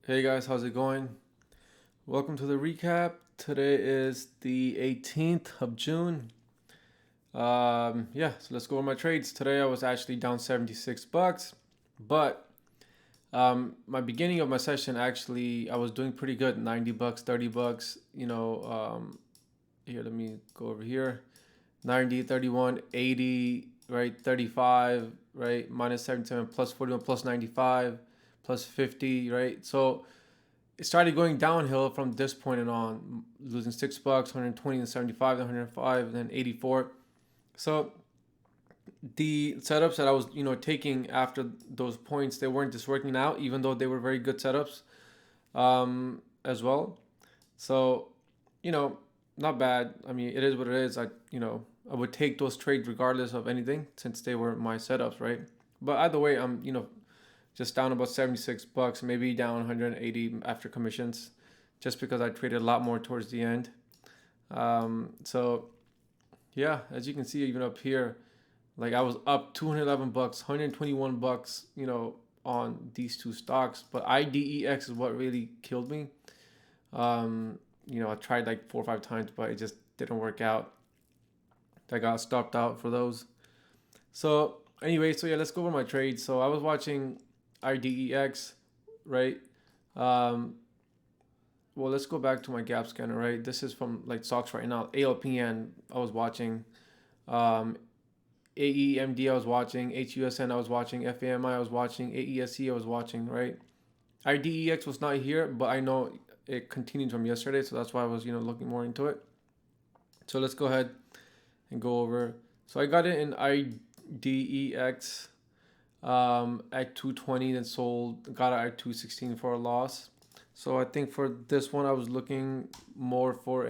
Hey guys, how's it going? Welcome to the recap. Today is the 18th of June. So let's go over my trades. Today I was actually down 76 bucks, but my beginning of my session actually I was doing pretty good, 90 bucks, 30 bucks. Here, let me go over here. 90, 31, 80, right? 35, right? Minus 77, plus 41, plus 95, plus 50, right? So it started going downhill from this point and on, losing $6, 120, and 75, 105, and then 84. So the setups that I was, taking after those points, they weren't just working out, even though they were very good setups, as well. So, you know, not bad. I mean, it is what it is. I would take those trades regardless of anything since they were my setups, right? But either way, I'm, just down about 76 bucks, maybe down 180 after commissions, just because I traded a lot more towards the end. So yeah, as you can see, even up here, like I was up 211 bucks, 121 bucks, on these two stocks. But IDEX is what really killed me. I tried like 4 or 5 times, but it just didn't work out. I got stopped out for those. So anyway, so yeah, let's go over my trades. So I was watching IDEX, right? Um, well, let's go back to my gap scanner, right? This is from like stocks right now. ALPN, I was watching. Um, AEMD, I was watching. HUSN, I was watching. FAMI, I was watching. AESE, I was watching, right? IDEX was not here, but I know it continued from yesterday, so that's why I was, looking more into it. So let's go ahead and go over. So I got it in IDEX at 220, then sold, got it at 216 for a loss. So I think for this one, I was looking more for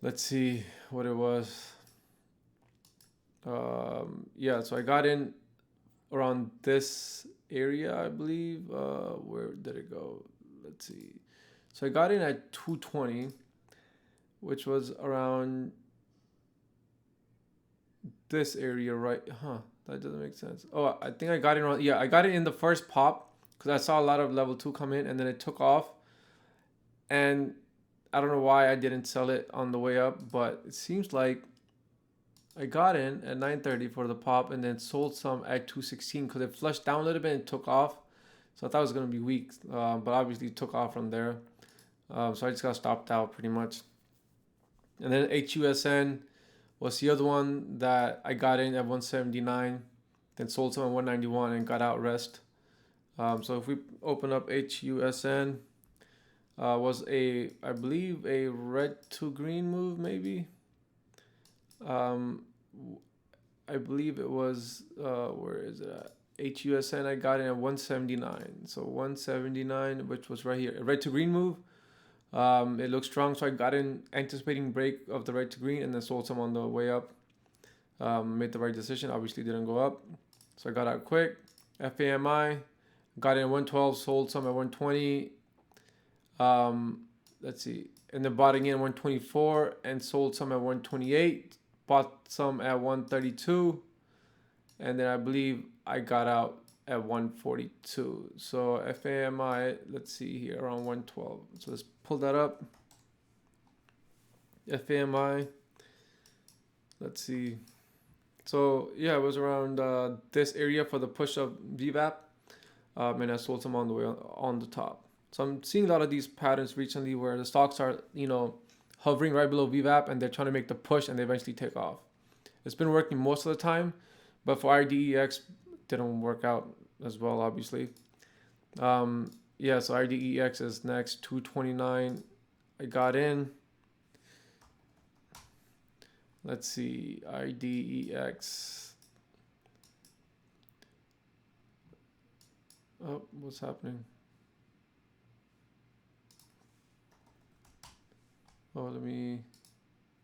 let's see what it was. So I got in around this area, I believe. Where did it go? Let's see. So I got in at 220, which was around this area, right? That doesn't make sense. Oh, I think I got it around. Yeah, I got it in the first pop because I saw a lot of level 2 come in, and then it took off. And I don't know why I didn't sell it on the way up, but it seems like I got in at 9:30 for the pop and then sold some at 216 because it flushed down a little bit and took off. So I thought it was going to be weak, but obviously it took off from there. So I just got stopped out pretty much. And then HUSN was the other one that I got in at 179, then sold some at 191 and got out rest. So if we open up HUSN, was I believe a red to green move maybe. I believe it was, where is it at? HUSN, I got in at 179. So 179, which was right here. A red to green move. It looks strong, so I got in anticipating break of the red to green and then sold some on the way up. Made the right decision. Obviously didn't go up. So I got out quick. FAMI, got in at 112, sold some at 120. Let's see. And then bought again 124 and sold some at 128. Bought some at 132. And then I believe I got out at 142. So FAMI, let's see here, around 112. So let's pull that up. FAMI, let's see. So yeah, it was around this area for the push of VWAP. And I sold some on the way on the top. So I'm seeing a lot of these patterns recently where the stocks are, hovering right below VWAP and they're trying to make the push and they eventually take off. It's been working most of the time, but for IDEX, didn't work out as well, obviously. So IDEX is next, 229. I got in. Let's see, IDEX. Oh, what's happening? Oh, let me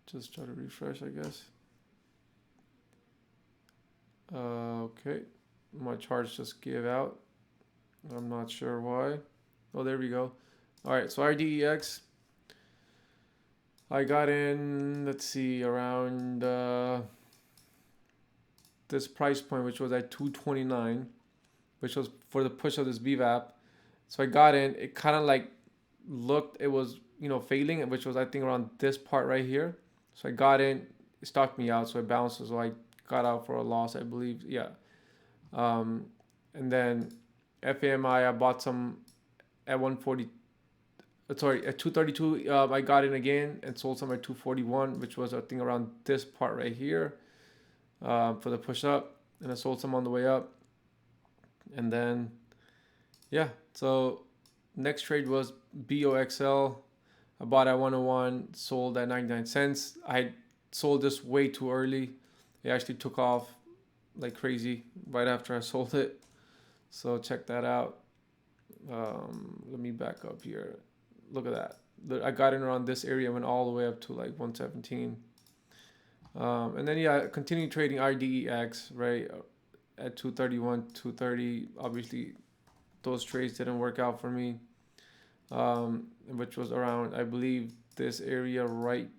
just try to refresh, I guess. Okay, my charts just gave out. I'm not sure why. Oh, there we go. All right, so IDEX. I got in, let's see, around this price point, which was at 229, which was for the push of this VWAP. So I got in. It kind of like looked, it was, failing, which was I think around this part right here. So I got in, it stopped me out, so it bounced. So I got out for a loss, I believe. Yeah. Um, and then FAMI, I bought some at 140. Sorry, at 232. I got in again and sold some at 241, which was I think around this part right here, for the push up, and I sold some on the way up. And then yeah, so next trade was BOXL. I bought at 101, sold at 99 cents. I sold this way too early. It actually took off like crazy right after I sold it. So check that out. Let me back up here. Look at that. I got in around this area, went all the way up to like 117. And then yeah, continue trading IDEX, right, at 231, 230. Obviously, those trades didn't work out for me, which was around, I believe, this area right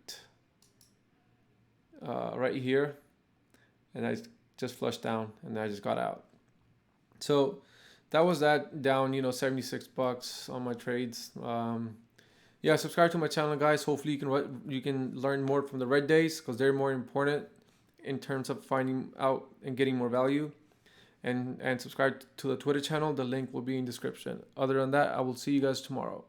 here, and I just flushed down, and I just got out. So that was that, down 76 bucks on my trades. Yeah, subscribe to my channel, guys. Hopefully you can learn more from the red days, because they're more important in terms of finding out and getting more value. And subscribe to the Twitter channel. The link will be in description. Other than that, I will see you guys tomorrow.